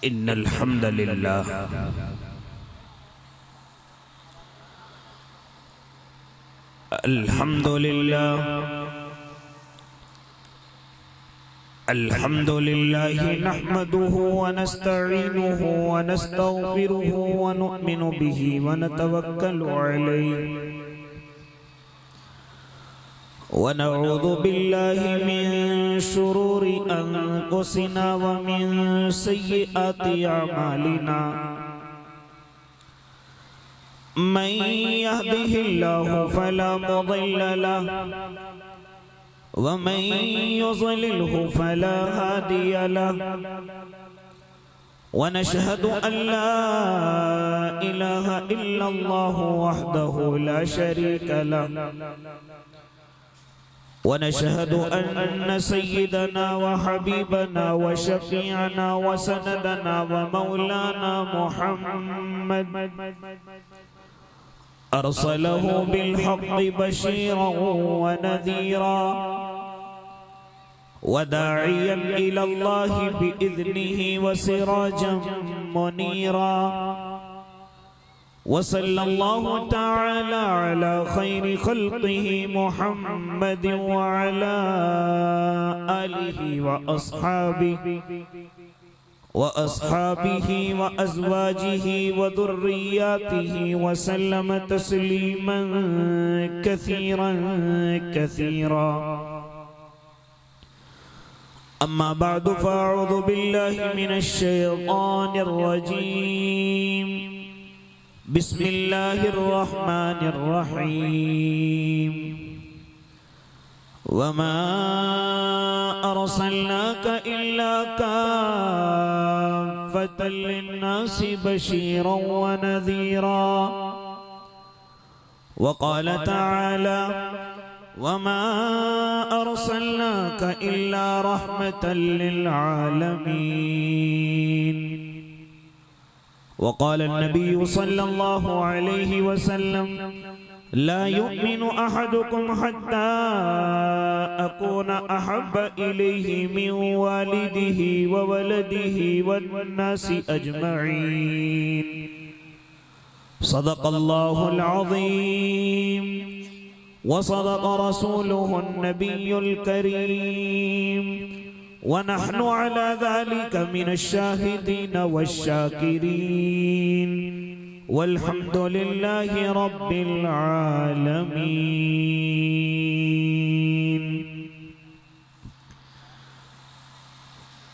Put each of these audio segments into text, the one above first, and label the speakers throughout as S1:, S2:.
S1: इन्नल हम्दलिल्लाह अल्हम्दुलिल्लाह अल्हम्दुलिल्लाहि नहमदुहु व नस्तईनुहु व नस्तगफिरुहु व नु'मिनु बिही व नतवक्कलु अलैहि व नऊज़ु बिल्लाहि मिन शुरूरि अनफुसिना व मिन सय्यिआति अमालिना मन यहदिहिल्लाहु फला मुदिल्ल लहु व मन युज़लिल्हु फला हादिय लहु व नशहदु अन ला इलाहा इल्लल्लाहु वहदहु ला शरीका लहु व नशहदु अन्न सय्यिदना व हबीबना व शफीअना व सनदना व मौलाना मुहम्मद अरसलहु बिलहक़्क़ि बशीरन व नज़ीरा व दाइयन इलल्लाहि बिइज़निहि व सिराजन मुनीरा व सल्लल्लाहु तआला अला खैरि खल्क़िहि मुहम्मद व अला आलिहि व अस्हाबिही व अज़वाजिही व दुर्रियातिही व सल्लम तस्लीमन कसीरन कसीरा। अम्मा बअदु फ़अऊज़ु बिल्लाहि मिनश शैतानिर रजीम। बिस्मिल्लाहिर रहमानिर रहीम। वमा अर्सलनाका इल्ला काफ़्फ़तल लिन्नासि बशीरन व नज़ीरा। वक़ाल तआला वमा अर्सलनाका इल्ला रहमतल लिल आलमीन। वक़ाल नबी सल्लल्लाहु अलैहि वसल्लम ला युमिनु अहदुकुम हत्ता अकूना अहब्ब इलैहि मिन वालिदिही व वलदिही वन्नासि अजमईन। सदक़ल्लाहुल अज़ीम व सदक़ रसूलुहुन नबियुल करीम व नहनु अला ज़ालिका मिनश शाहिदीन वश्शाकिरीन वल्हम्दुलिल्लाहि रब्बिल आलमीन।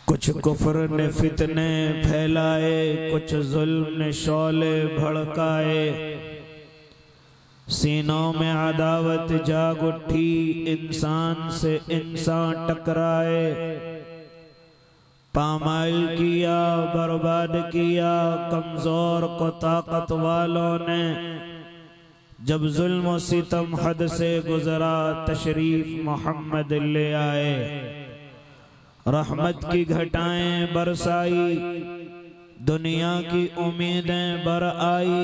S1: कुछ कुफ्र ने फितने फैलाए, कुछ जुल्म ने शौले भड़काए, सीनों में अदावत जाग उठी, इंसान से इंसान टकराए, पामाइल किया, बर्बाद किया कमजोर को ताकत वालों ने। जब जुल्म और सितम हद से गुजरा, तशरीफ मोहम्मद ले आए, रहमत की घटाएं बरसाई, दुनिया की उम्मीदें बर आई,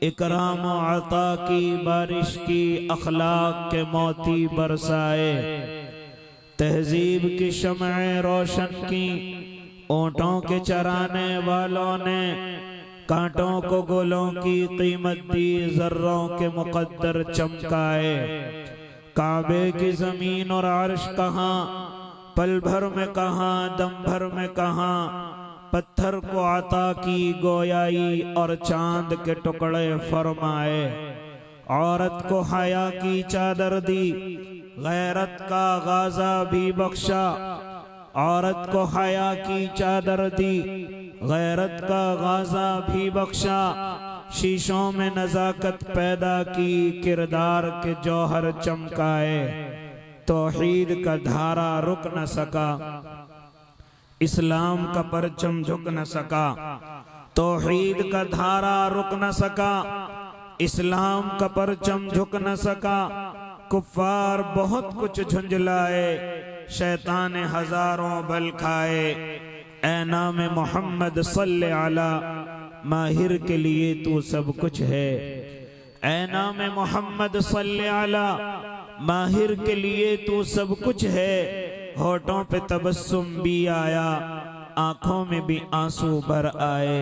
S1: इकराम और अता की बारिश की, अखलाक के मोती बरसाए, तहजीब की शमएं रोशन की, ऊँटों के चराने वालों ने कांटों को गुलों की कीमत दी, जर्रों के मुकद्दर चमकाए। काबे की जमीन और अर्श कहाँ, पल भर में कहाँ, दम भर में कहाँ, पत्थर को अता की गोयाई और चांद के टुकड़े फरमाए। औरत को हया की चादर दी, गैरत का गाजा भी बख्शा। औरत को हया की चादर दी, गैरत का गाजा भी बख्शा। शीशों में नजाकत पैदा की, किरदार के जौहर चमकाए। तौहीद का धारा रुक न सका, इस्लाम का परचम झुक न सका। तौहीद का धारा रुक न सका, इस्लाम का परचम झुक न सका। कुफ्फार बहुत कुछ झुंझलाए, शैतान हजारों बल खाए। ऐ नाम मोहम्मद सल्ले अला, माहिर के लिए तू सब कुछ है। ऐ नाम मोहम्मद सल्ले अला, माहिर के लिए तू सब कुछ है। होठों पे तबस्सुम भी आया, आँखों में भी आंसू भर आए।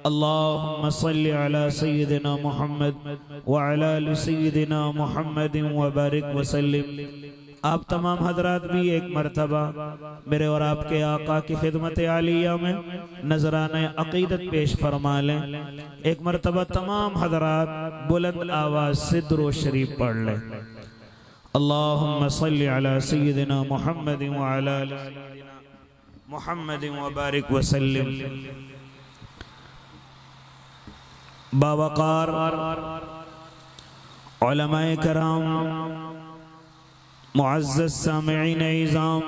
S1: अल्लाहुम्मा सल्ली अला सय्यिदिना मुहम्मद व अला आलि सय्यिदिना मुहम्मद व बारिक व सल्लिम। आप तमाम हजरात भी एक मरतबा मेरे और आपके आका की खिदमत आलिया में नजराना अकीदत पेश फरमा लें। एक मरतबा तमाम हजरात बुलंद आवाज से दुरूद शरीफ पढ़ लें। अल्लाहुम्मा सल्ली अला सय्यिदिना मुहम्मद व अला आलि सय्यिदिना मुहम्मद व बारिक व सल्लिम। बावकार उलमाए कराम, मुअज़्ज़ज़ सामिईन इज़ाम,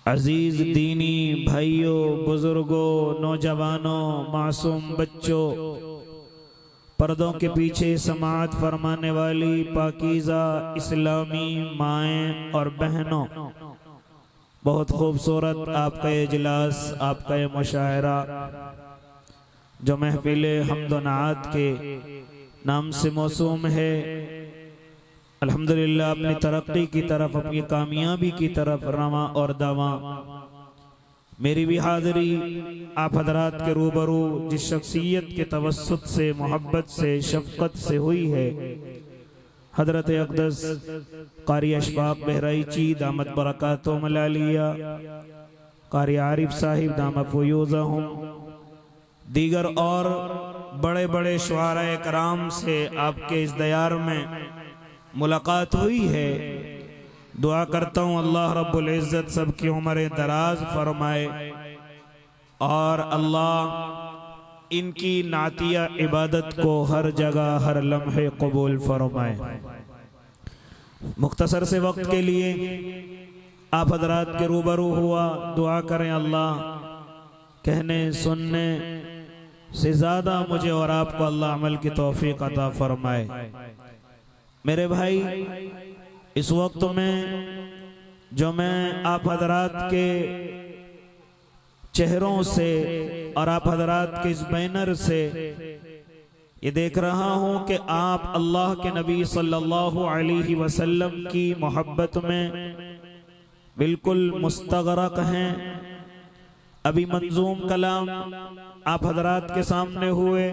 S1: अजीज दीनी भाइयों, बुजुर्गों, नौजवानों, मासूम बच्चों, पर्दों के पीछे समाअत फरमाने वाली पाकीज़ा इस्लामी माएँ और बहनों, बहुत खूबसूरत आपका ये इजलास, आपका ये मुशायरा जो महफिल हम्द व नात के नाम से मौसूम है, अल्हम्दुलिल्लाह अपनी तरक्की की तरफ, अपनी कामयाबी की तरफ रवां और दावां। मेरी भी हाज़िरी आप हजरात के रूबरू जिस शख्सियत के तवस्सुत से, मोहब्बत से, शफ़क़त से हुई है, हजरत अक़दस क़ारी अशफ़ाक़ बहराइची दामत बरकातुहुम अल-आलिया, क़ारी आरिफ साहिब दामत फ़ुयूज़हुम, दीगर और बड़े बड़े शुआराए कराम से आपके इस दयार में मुलाकात हुई है। दुआ करता हूँ अल्लाह रब्बुल इज़्ज़त सबकी उम्र दराज फरमाए और अल्लाह इनकी नातिया इबादत को हर जगह हर लम्हे कबूल फरमाए। मुख्तसर से वक्त के लिए आप हजरात के रूबरू हुआ, दुआ करें अल्लाह कहने सुनने से ज़्यादा मुझे और आपको अल्लाह अमल की तौफीक अता फरमाए। मेरे भाई, इस वक्त में जो मैं आप हजरात के चेहरों से और आप हजरात के इस बैनर से ये देख रहा हूँ कि आप अल्लाह के नबी सल्लल्लाहु अलैहि वसल्लम की मोहब्बत में बिल्कुल मुस्तगरक हैं। अभी मंजूम कलाम आप हजरात के सामने हुए।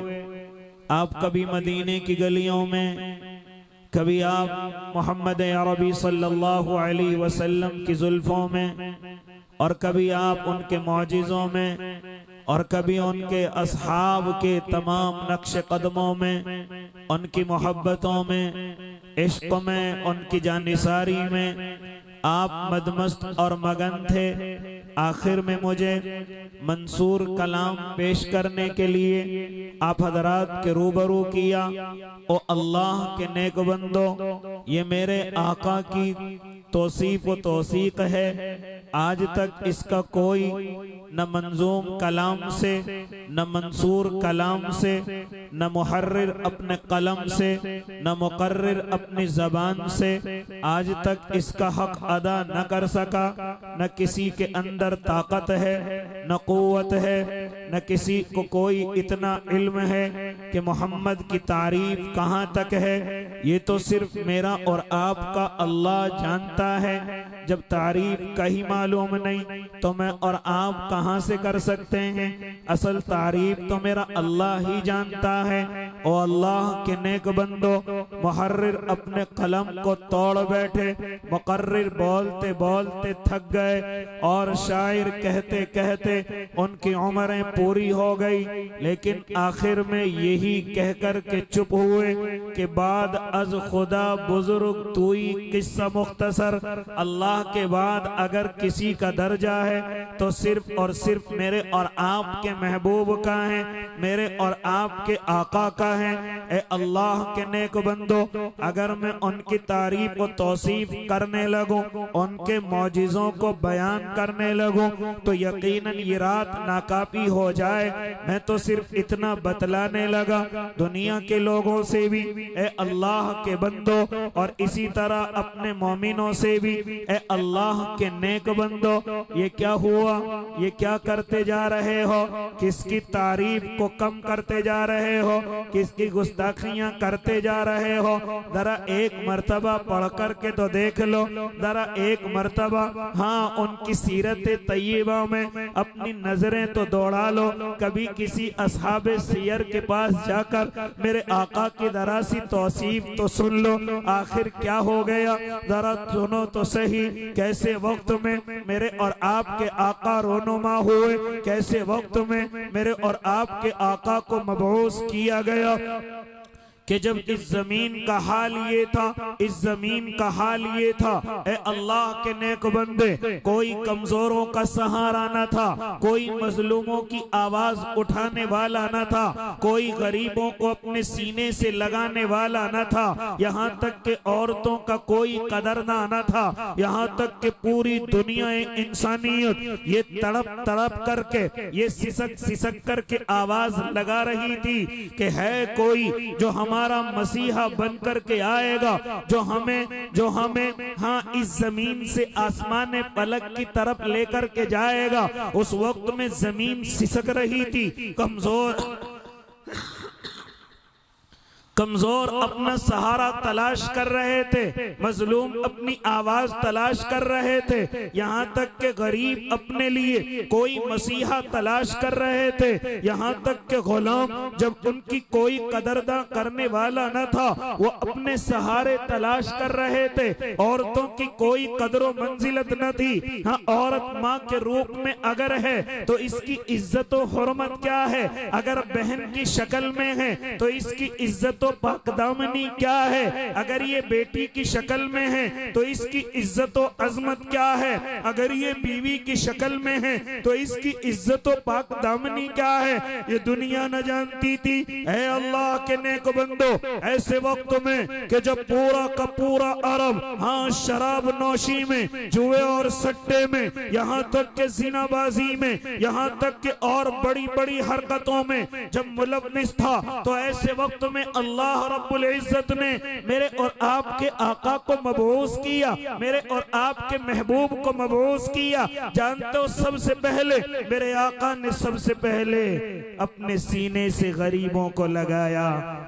S1: आप कभी मदीने की गलियों में, कभी आप मोहम्मद अरबी सल्लल्लाहु अलैहि वसल्लम की जुल्फों में, और कभी आप उनके मौजिज़ों में, और कभी उनके असहाब के तमाम नक्श कदमों में, उनकी मोहब्बतों में, इश्क में, उनकी जानिसारी में आप मदमस्त और मगन थे। आखिर में मुझे मंसूर कलाम पेश करने के लिए आप हजरात के रूबरू किया। ओ अल्लाह के नेक बंदो, ये मेरे आका की तौसीफ व तौसीक है। आज तक इसका कोई न मंजूम कलाम से, न मंसूर कलाम से, न मुहर्रिर अपने कलम से, न मुकर्रिर अपनी जबान से आज तक इसका हक अदा न कर सका। न किसी के अंदर ताकत है, न कुव्वत है, न किसी को कोई इतना इल्म है कि मोहम्मद की तारीफ कहाँ तक है। ये तो सिर्फ मेरा और आपका अल्लाह जानता है। जब तारीफ का ही मालूम नहीं तो मैं और आप कहाँ से कर सकते हैं। असल तारीफ तो मेरा अल्लाह ही जानता है। ओ अल्लाह के नेक बंदो, मुहर्रिर अपने कलम को तोड़ बैठे, मुकर्रिर बोलते बोलते थक गए और शायर कहते कहते उनकी उम्रें पूरी हो गई, लेकिन आखिर में यही कहकर के चुप हुए कि बाद अज खुदा बुजुर्ग तूई किस्सा मुख्तसर। अल्लाह के बाद अगर किसी का दर्जा है तो सिर्फ और सिर्फ मेरे और आपके महबूब का है, मेरे और आपके आका का है। ए अल्लाह के नेक बंदो, अगर मैं उनकी तारीफ और तौसीफ करने लगूं, उनके मौजिज़ों को बयान करने लगूं तो यकीनन ये रात नाकाफी हो जाए। मैं तो सिर्फ इतना बतलाने लगा दुनिया के लोगों से भी, ए अल्लाह के बंदो, और इसी तरह अपने मोमिनों से भी, ए अल्लाह के नेक बंदो, ये क्या हुआ, ये क्या करते जा रहे हो, किसकी तारीफ को कम करते जा रहे हो, किसकी गुस्ताखियां करते जा रहे हो। जरा एक मर्तबा पढ़ करके तो देख लो, जरा एक मर्तबा हाँ उनकी सीरत तय्यबा में अपनी नजरें तो दौड़ा लो। कभी किसी असहाबे सियर के पास जाकर मेरे आका की जरा सी तौसीफ तो सुन लो, आखिर क्या हो गया, जरा सुनो तो सही। कैसे वक्त में मेरे और आपके आका रोनुमा हुए, कैसे वक्त में मेरे और आपके आका को मबऊस किया गया कि जब इस जमीन का हाल ये था, इस जमीन का हाल ये था, ए अल्लाह के नेक बंदे, कोई कमजोरों का सहारा न था, कोई मजलूमों की आवाज उठाने वाला न था, कोई गरीबों को अपने सीने से लगाने वाला न था, यहाँ तक कि औरतों का कोई कदरना न था, यहाँ तक कि पूरी दुनिया इंसानियत ये तड़प तड़प करके, ये सिसक सिसक करके आवाज लगा रही थी कि है कोई जो हमारा मसीहा बन करके आएगा, जो हमें हाँ इस जमीन से आसमान पलक की तरफ लेकर के जाएगा। उस वक्त में जमीन सिसक रही थी, कमजोर अपना सहारा तलाश कर रहे थे, मजलूम अपनी आवाज तलाश कर रहे थे, यहाँ तक के गरीब अपने लिए कोई मसीहा तलाश कर रहे थे, यहाँ तक के गुलाम जब उनकी कोई कदरदां करने वाला न था वो अपने सहारे तलाश कर रहे थे। औरतों की कोई कदरो मंजिलत न थी। हाँ, औरत माँ के रूप में अगर है तो इसकी इज्जत और हुर्मत क्या है, अगर बहन की शक्ल में है तो इसकी इज्जत पाकदामनी क्या है, अगर ये बेटी की शक्ल में है तो इसकी इज्जत और अजमत क्या है, अगर ये बीवी की शक्ल में है तो इसकी इज्जत और पाकदामनी क्या है, ये दुनिया न जानती थी। ऐ अल्लाह के नेक बंदो, ऐसे वक्त में कि जब पूरा का पूरा अरब हाँ शराब नौशी में, जुए और सट्टे में, यहाँ तक के जिनाबाजी में, यहाँ तक के और बड़ी बड़ी हरकतों में जब मुलव्विस था, तो ऐसे वक्त में अल्लाह रब्बुल इज्जत ने मेरे और आपके आका को मबऊस किया, मेरे और आपके महबूब को मबऊस किया। जानते हो सबसे पहले मेरे आका ने सबसे पहले अपने सीने से गरीबों को लगाया,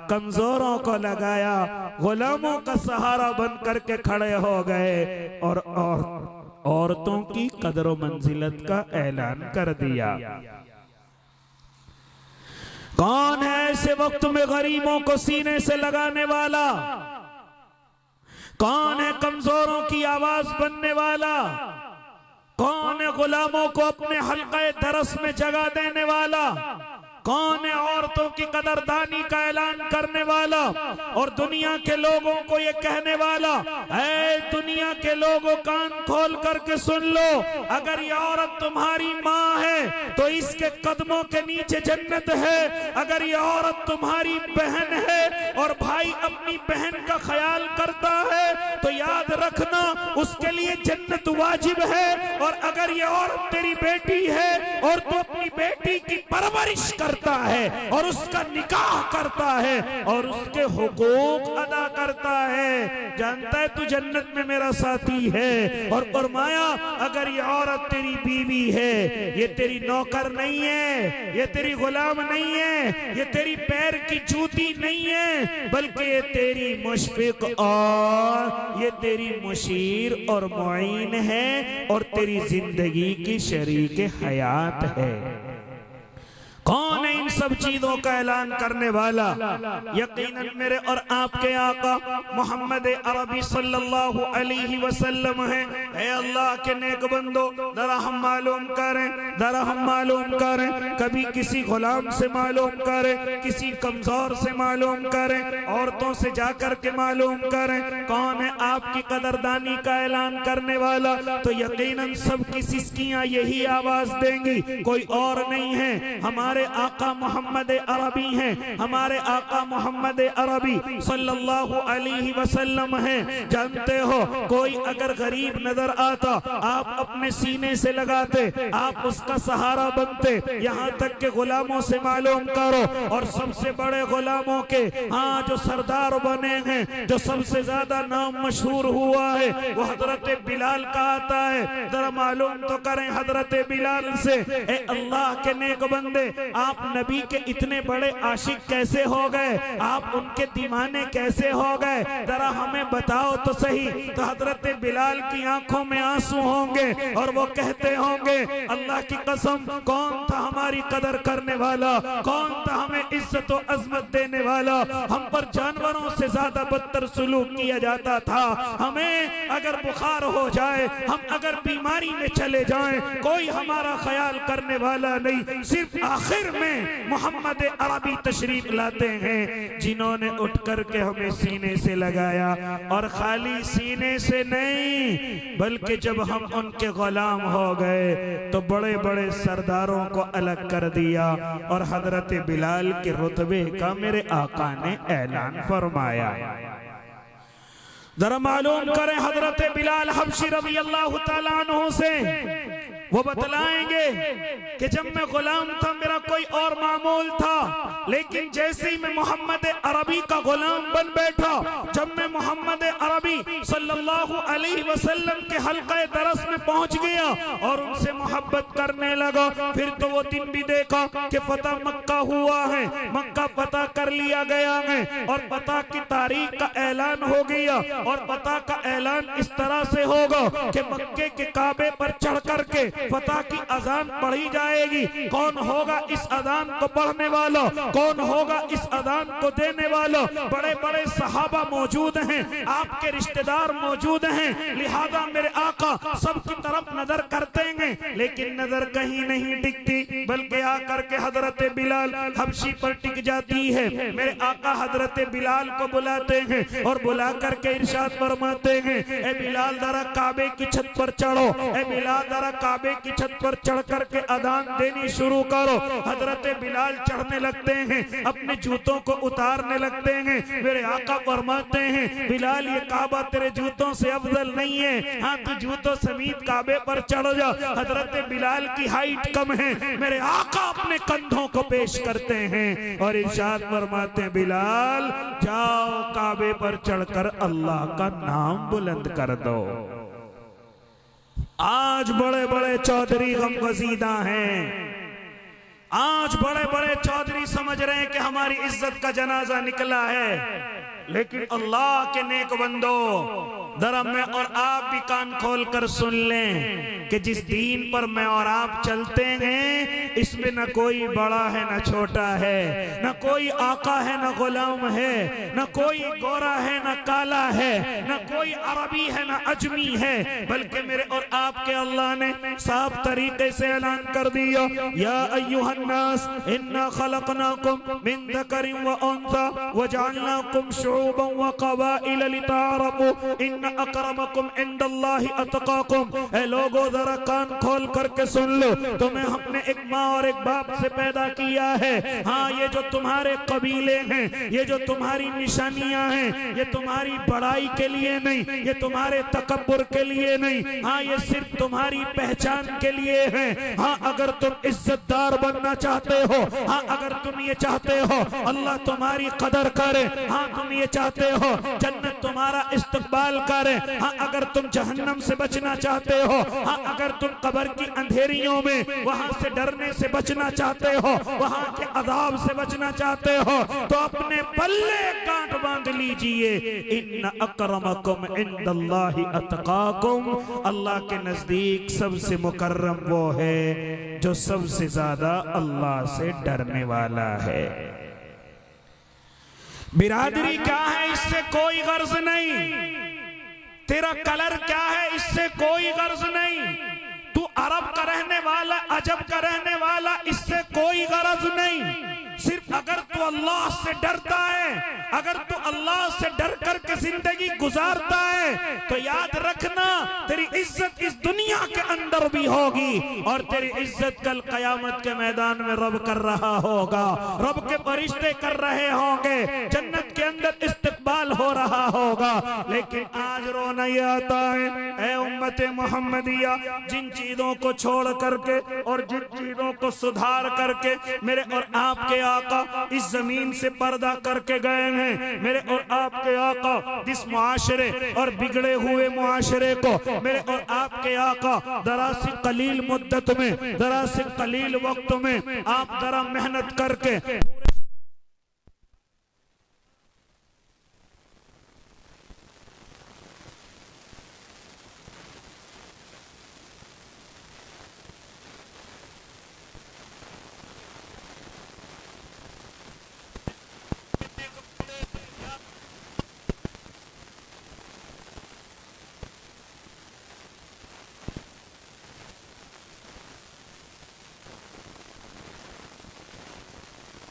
S1: कमजोरों को लगाया, गुलामों का सहारा बन करके खड़े हो गए और औरतों की कदर व मंजिलत का ऐलान कर दिया। कौन है ऐसे वक्त में गरीबों को सीने से लगाने वाला, कौन है कमजोरों की आवाज बनने वाला, कौन है गुलामों को अपने हल्के दरस में जगह देने वाला, कौन है औरतों की कदरदानी का ऐलान करने वाला और दुनिया के लोगों को ये कहने वाला, ऐ दुनिया के लोगों कान खोल करके सुन लो, अगर ये औरत तुम्हारी माँ है तो इसके कदमों के नीचे जन्नत है, अगर ये औरत तुम्हारी बहन है और भाई अपनी बहन का ख्याल करता है तो याद रखना उसके लिए जन्नत वाजिब है, और अगर ये औरत तेरी बेटी है और तू अपनी बेटी की परवरिश करता है और उसका निकाह करता है और उसके हुकूक अदा करता है, जानता है तू जन्नत में मेरा साथी है। और फरमाया अगर ये औरत तेरी बीवी है, ये तेरी नौकर नहीं है, ये तेरी गुलाम नहीं है, ये तेरी पैर की जूती नहीं है, बल्कि ये तेरी मुशफिक और ये तेरी मुशीर और मुईन है और तेरी जिंदगी की शरीक हयात है। कौन है इन सब चीजों का ऐलान करने वाला? यकीनन मेरे और आपके आका मोहम्मद अरबी सल्लल्लाहु अलैहि वसल्लम है। ऐ अल्लाह के नेक बंदो, जरा हम मालूम करें, जरा हम मालूम करें, कभी किसी गुलाम से मालूम करें, किसी कमजोर से मालूम करें, औरतों से जाकर के मालूम करें कौन है आपकी कदरदानी का ऐलान करने वाला, तो यकीनन सबकी सिसकियां यही आवाज देंगी, कोई और नहीं है, हमारे आका मोहम्मद अरबी हैं, हमारे आका मोहम्मद अरबी सल्लल्लाहु अलैहि वसल्लम हैं। जानते हो कोई अगर गरीब नजर नजर आता, आप अपने सीने से लगाते, आप उसका सहारा बनते, यहाँ तक के गुलामों से मालूम करो। और सबसे बड़े गुलामों के हाँ जो सरदार बने हैं, जो सबसे ज्यादा नाम मशहूर हुआ है, वो हजरत बिलाल का आता है। जरा मालूम तो करें हजरत बिलाल से, ए अल्लाह के नेक बंदे, आप नबी के इतने बड़े आशिक कैसे हो गए, आप उनके दीवाने कैसे हो गए, जरा हमें बताओ तो सही। तो हजरत बिलाल की आंखों में आंसू होंगे और वो कहते होंगे, अल्लाह की कसम, कौन था हमारी कदर करने वाला, कौन था हमें इज्जत और अजमत देने वाला। हम पर जानवरों से ज्यादा बदतर सुलूक किया जाता था। हमें अगर बुखार हो जाए, हम अगर बीमारी में चले जाएं, कोई हमारा ख्याल करने वाला नहीं। सिर्फ आखिर में मोहम्मद अरबी तशरीफ लाते हैं, जिन्होंने उठ करके हमें सीने से लगाया। और खाली सीने से नहीं, बल्कि जब हम उनके गुलाम हो गए तो बड़े बड़े सरदारों को अलग कर दिया। और हजरत बिलाल के रुतबे का मेरे आका ने ऐलान फरमाया। जरा मालूम करें हजरत बिलाल हबशी रज़ी अल्लाह तआला अन्हु से, वो बतलाएंगे कि जब मैं गुलाम था मेरा कोई और मामूल था, लेकिन जैसे ही मैं मोहम्मद अरबी का गुलाम बन बैठा, जब मैं मोहम्मद अरबी सल्लल्लाहु अलैहि वसल्लम के हल्क़े दरस में पहुंच गया और उनसे मोहब्बत करने लगा, फिर तो वो दिन भी देखा कि फतह मक्का हुआ है, मक्का फतह कर लिया गया है और फतह की तारीख का ऐलान हो गया। और फतह का ऐलान इस तरह से होगा कि मक्के के काबे पर चढ़ करके फतह की अजान पढ़ी जाएगी। कौन होगा इस अजान को पढ़ने वाला, कौन होगा इस अजान को देने वाला? बड़े बड़े सहाबा मौजूद हैं, आपके रिश्तेदार मौजूद हैं, लिहाजा मेरे आका सबकी तरफ नजर करते हैं, लेकिन नजर कहीं नहीं टिकती, बल्कि आकर के हजरत बिलाल हबशी पर टिक जाती है। मेरे आका हजरत बिलाल को बुलाते हैं और बुला करके इरशाद फरमाते हैं, ए बिलाल जरा काबे की छत पर चढ़ो, ए बिलाल जरा काबे की छत पर चढ़ करके अदान देनी शुरू करो। हजरत बिलाल चढ़ने लगते हैं, अपने जूतों को उतारने लगते हैं। मेरे आका फरमाते हैं, बिलाल ये काबा तेरे जूतों से अफजल नहीं है, हाँ तू जूतों समेत काबे पर चढ़ जा। हजरत बिलाल की हाइट कम है, मेरे आका अपने कंधों को पेश करते हैं और इरशाद फरमाते हैं, बिलाल जाओ काबे पर चढ़कर अल्लाह का नाम बुलंद कर दो। आज बड़े बड़े चौधरी गमगजीदा हैं, आज बड़े बड़े चौधरी समझ रहे हैं कि हमारी इज्जत का जनाजा निकला है, लेकिन अल्लाह के नेक बंदो, जरा मैं और आप भी कान खोल कर सुन लें कि जिस दीन पर मैं और आप चलते हैं, इसमें न कोई बड़ा है न छोटा है, न कोई आका है न गुलाम है, न कोई गोरा है न काला है, न कोई अरबी है न अजमी है, बल्कि मेरे और आपके अल्लाह ने साफ तरीके से ऐलान कर दिया, या अय्युहन्नास इन्ना खलकनाकुम मिन ज़करिन व उन्सा व जअलनाकुम शुऊबन व क़बाइल लिताअरफू इन्न अकरमकुम इंदल्लाहि अतकाकुम। ऐ लोगों जरा कान खोल करके सुन लो, तुम्हें हमने एक माँ और एक बाप से पैदा किया है। हाँ, ये जो तुम्हारे कबीले हैं, ये जो तुम्हारी निशानियां हैं, ये तुम्हारी बड़ाई के लिए नहीं, ये तुम्हारे तकब्बुर के लिए नहीं, हाँ ये सिर्फ तुम्हारी पहचान के लिए है। हाँ, अगर तुम इज्जतदार बनना चाहते हो, हाँ अगर तुम ये चाहते हो अल्लाह तुम्हारी कदर करे, हाँ तुम ये चाहते हो जन्नत तुम्हारा इस्तकबाल करे, हाँ अगर तुम जहन्नम से बचना चाहते हो, हाँ अगर तुम कब्र की अंधेरियों में वहां से डरने से बचना चाहते हो, वहां के अजाब से बचना चाहते हो, तो अपने पल्ले गांठ बांध लीजिए, इन्न अकरमकुम इंदल्लाहि अतकाकुम। अल्लाह के नजदीक सबसे मुकर्रम वो है जो सबसे ज्यादा अल्लाह से डरने वाला है। बिरादरी क्या है, इससे कोई गर्ज नहीं, तेरा कलर क्या है, इससे कोई गर्ज नहीं, तू अरब का रहने वाला, अजब का रहने वाला, इससे कोई गरज नहीं। सिर्फ अगर तू अल्लाह से डरता है, अगर तू अल्लाह से डर करके जिंदगी गुजारता है, तो याद रखना तेरी इज्जत इस दुनिया के अंदर भी होगी और तेरी इज्जत कल कयामत के मैदान में रब कर रहा होगा, रब के फरिश्ते कर रहे होंगे, जन्नत के अंदर इस्तकबाल हाल हो रहा होगा। लेकिन आज रोना ये आता है, ऐ उम्मत मोहम्मदिया, जिन चीजों को छोड़ करके और जिन चीजों को सुधार करके मेरे और आपके आका इस जमीन से पर्दा करके गए हैं, मेरे और आपके आका जिस मुआशरे और बिगड़े हुए मुआशरे को मेरे और आपके आका जरा सी कलील मुद्दत में, जरा से कलील वक्त में आप जरा मेहनत करके